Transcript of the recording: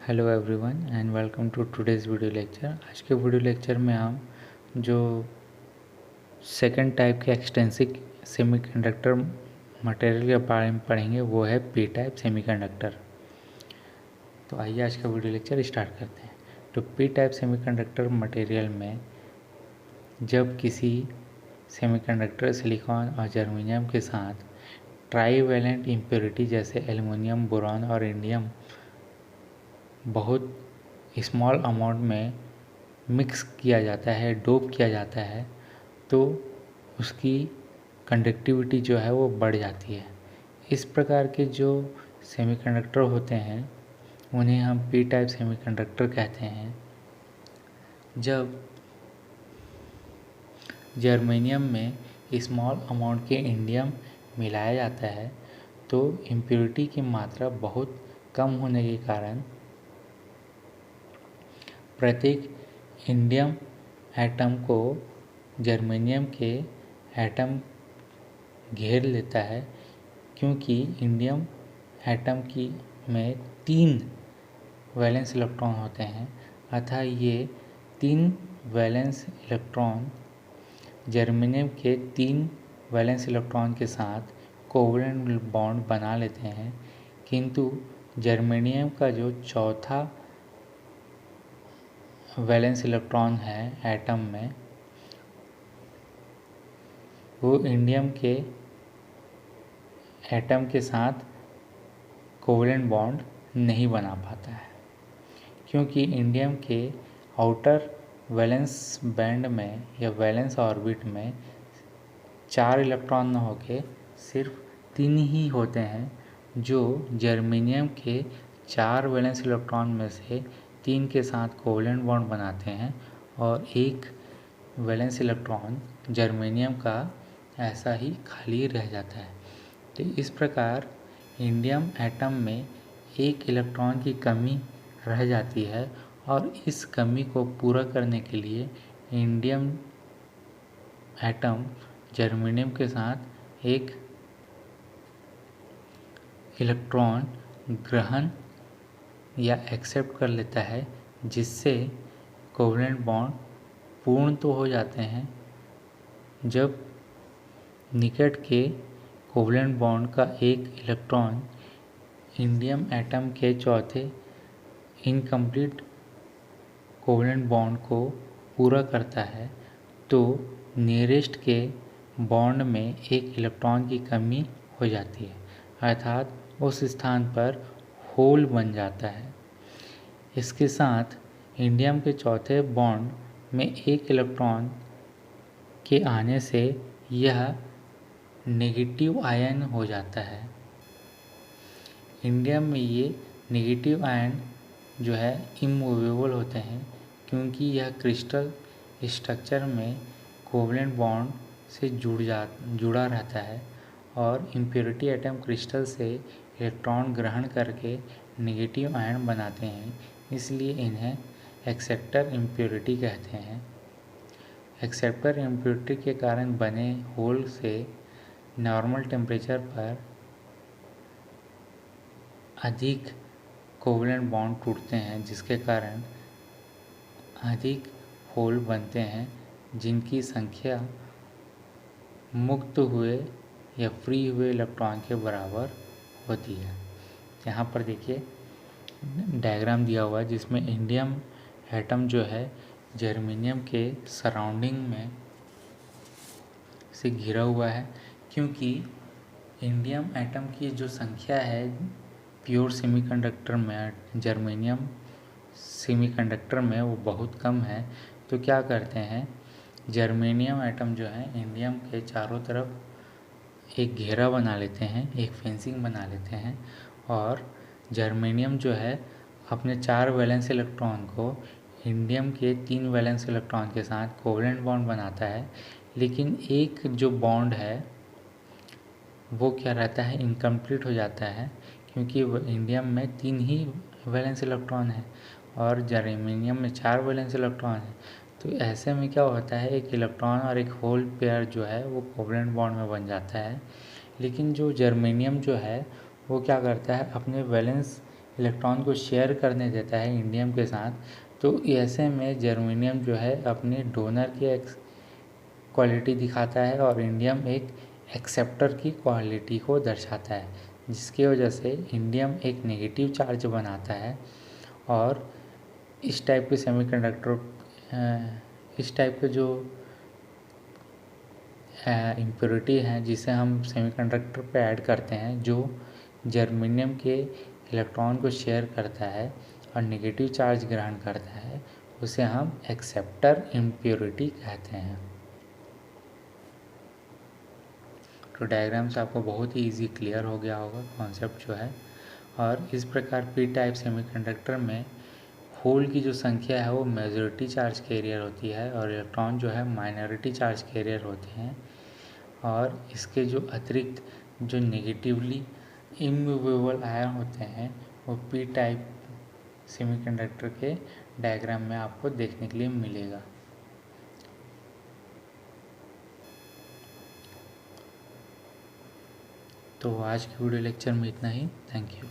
Hello everyone and welcome to today's video lecture. आज के video lecture में हम जो सेकंड टाइप के एक्सटेंसिव सेमीकंडक्टर मटेरियल के बारे में पढ़ेंगे वो है पी टाइप सेमीकंडक्टर। तो आइए आज का वीडियो लेक्चर स्टार्ट करते हैं। तो पी टाइप सेमीकंडक्टर मटेरियल में जब किसी सेमीकंडक्टर सिलिकॉन और जर्मेनियम के साथ ट्राईवैलेंट इम्प्योरिटी जैसे एल्युमिनियम, बोरॉन और इंडियम बहुत स्मॉल अमाउंट में मिक्स किया जाता है, डोप किया जाता है, तो उसकी कंडक्टिविटी जो है वो बढ़ जाती है। इस प्रकार के जो सेमीकंडक्टर होते हैं उन्हें हम पी टाइप सेमीकंडक्टर कहते हैं। जब जर्मेनियम में स्मॉल अमाउंट के इंडियम मिलाया जाता है तो इम्प्योरिटी की मात्रा बहुत कम होने के कारण प्रत्येक इंडियम एटम को जर्मेनियम के एटम घेर लेता है, क्योंकि इंडियम एटम की में 3 वैलेंस इलेक्ट्रॉन होते हैं। अतः ये 3 वैलेंस इलेक्ट्रॉन जर्मेनियम के 3 वैलेंस इलेक्ट्रॉन के साथ कोवलेंट बॉन्ड बना लेते हैं, किंतु जर्मेनियम का जो चौथा वैलेंस इलेक्ट्रॉन है एटम में वो इंडियम के एटम के साथ कोवलेंट बॉन्ड नहीं बना पाता है, क्योंकि इंडियम के आउटर वैलेंस बैंड में या वैलेंस ऑर्बिट में 4 इलेक्ट्रॉन न होके सिर्फ 3 ही होते हैं, जो जर्मेनियम के 4 वैलेंस इलेक्ट्रॉन में से 3 के साथ कोवलेंट बॉन्ड बनाते हैं और एक वैलेंस इलेक्ट्रॉन जर्मेनियम का ऐसा ही खाली रह जाता है। तो इस प्रकार इंडियम एटम में एक इलेक्ट्रॉन की कमी रह जाती है और इस कमी को पूरा करने के लिए इंडियम एटम जर्मेनियम के साथ एक इलेक्ट्रॉन ग्रहण या एक्सेप्ट कर लेता है, जिससे कोवलेंट बॉन्ड पूर्ण तो हो जाते हैं। जब निकट के कोवलेंट बॉन्ड का एक इलेक्ट्रॉन इंडियम एटम के चौथे इनकम्प्लीट कोवलेंट बॉन्ड को पूरा करता है तो नियरेस्ट के बॉन्ड में एक इलेक्ट्रॉन की कमी हो जाती है, अर्थात उस स्थान पर होल बन जाता है। इसके साथ इंडियम के चौथे बॉन्ड में एक इलेक्ट्रॉन के आने से यह नेगेटिव आयन हो जाता है। इंडियम में ये नेगेटिव आयन जो है इमूवेबल होते हैं, क्योंकि यह क्रिस्टल स्ट्रक्चर में कोवलेंट बॉन्ड से जुड़ा रहता है और इम्प्योरिटी एटम क्रिस्टल से इलेक्ट्रॉन ग्रहण करके नेगेटिव आयन बनाते हैं, इसलिए इन्हें एक्सेप्टर इम्प्योरिटी कहते हैं। एक्सेप्टर इम्प्योरिटी के कारण बने होल से नॉर्मल टेम्परेचर पर अधिक कोवलेंट बॉन्ड टूटते हैं, जिसके कारण अधिक होल बनते हैं, जिनकी संख्या मुक्त हुए या फ्री हुए इलेक्ट्रॉन के बराबर होती है। यहाँ पर देखिए डायग्राम दिया हुआ है, जिसमें इंडियम एटम जो है जर्मेनियम के सराउंडिंग में से घिरा हुआ है, क्योंकि इंडियम एटम की जो संख्या है प्योर सेमीकंडक्टर में, जर्मेनियम सेमीकंडक्टर में, वो बहुत कम है। तो क्या करते हैं, जर्मेनियम एटम जो है इंडियम के चारों तरफ एक घेरा बना लेते हैं, एक फेंसिंग बना लेते हैं और जर्मेनियम जो है अपने 4 वैलेंस इलेक्ट्रॉन को इंडियम के 3 वैलेंस इलेक्ट्रॉन के साथ कोवलेंट बॉन्ड बनाता है, लेकिन एक जो बॉन्ड है वो क्या रहता है, इनकम्प्लीट हो जाता है, क्योंकि इंडियम में 3 ही वैलेंस इलेक्ट्रॉन है और जर्मेनियम में 4 वैलेंस इलेक्ट्रॉन है। तो ऐसे में क्या होता है, एक इलेक्ट्रॉन और एक होल पेयर जो है वो कोवलेंट बॉन्ड में बन जाता है, लेकिन जो जर्मेनियम जो है वो क्या करता है, अपने वैलेंस इलेक्ट्रॉन को शेयर करने देता है इंडियम के साथ, तो ऐसे में जर्मेनियम जो है अपने डोनर की क्वालिटी दिखाता है और इंडियम एक एक्सेप्टर की क्वालिटी को दर्शाता है, जिसकी वजह से इंडियम एक नेगेटिव चार्ज बनाता है। और इस टाइप के इस टाइप के जो इम्प्योरिटी हैं जिसे हम सेमीकंडक्टर पे ऐड करते हैं, जो जर्मेनियम के इलेक्ट्रॉन को शेयर करता है और नेगेटिव चार्ज ग्रहण करता है, उसे हम एक्सेप्टर इम्प्योरिटी कहते हैं। तो डायग्राम से आपको बहुत ही इजी क्लियर हो गया होगा कॉन्सेप्ट जो है। और इस प्रकार पी टाइप सेमीकंडक्टर में होल की जो संख्या है वो मेजॉरिटी चार्ज कैरियर होती है और इलेक्ट्रॉन जो है माइनॉरिटी चार्ज कैरियर होते हैं। और इसके जो अतिरिक्त जो नेगेटिवली इमूवेबल आयन होते हैं वो पी टाइप सेमीकंडक्टर के डायग्राम में आपको देखने के लिए मिलेगा। तो आज की वीडियो लेक्चर में इतना ही। Thank you.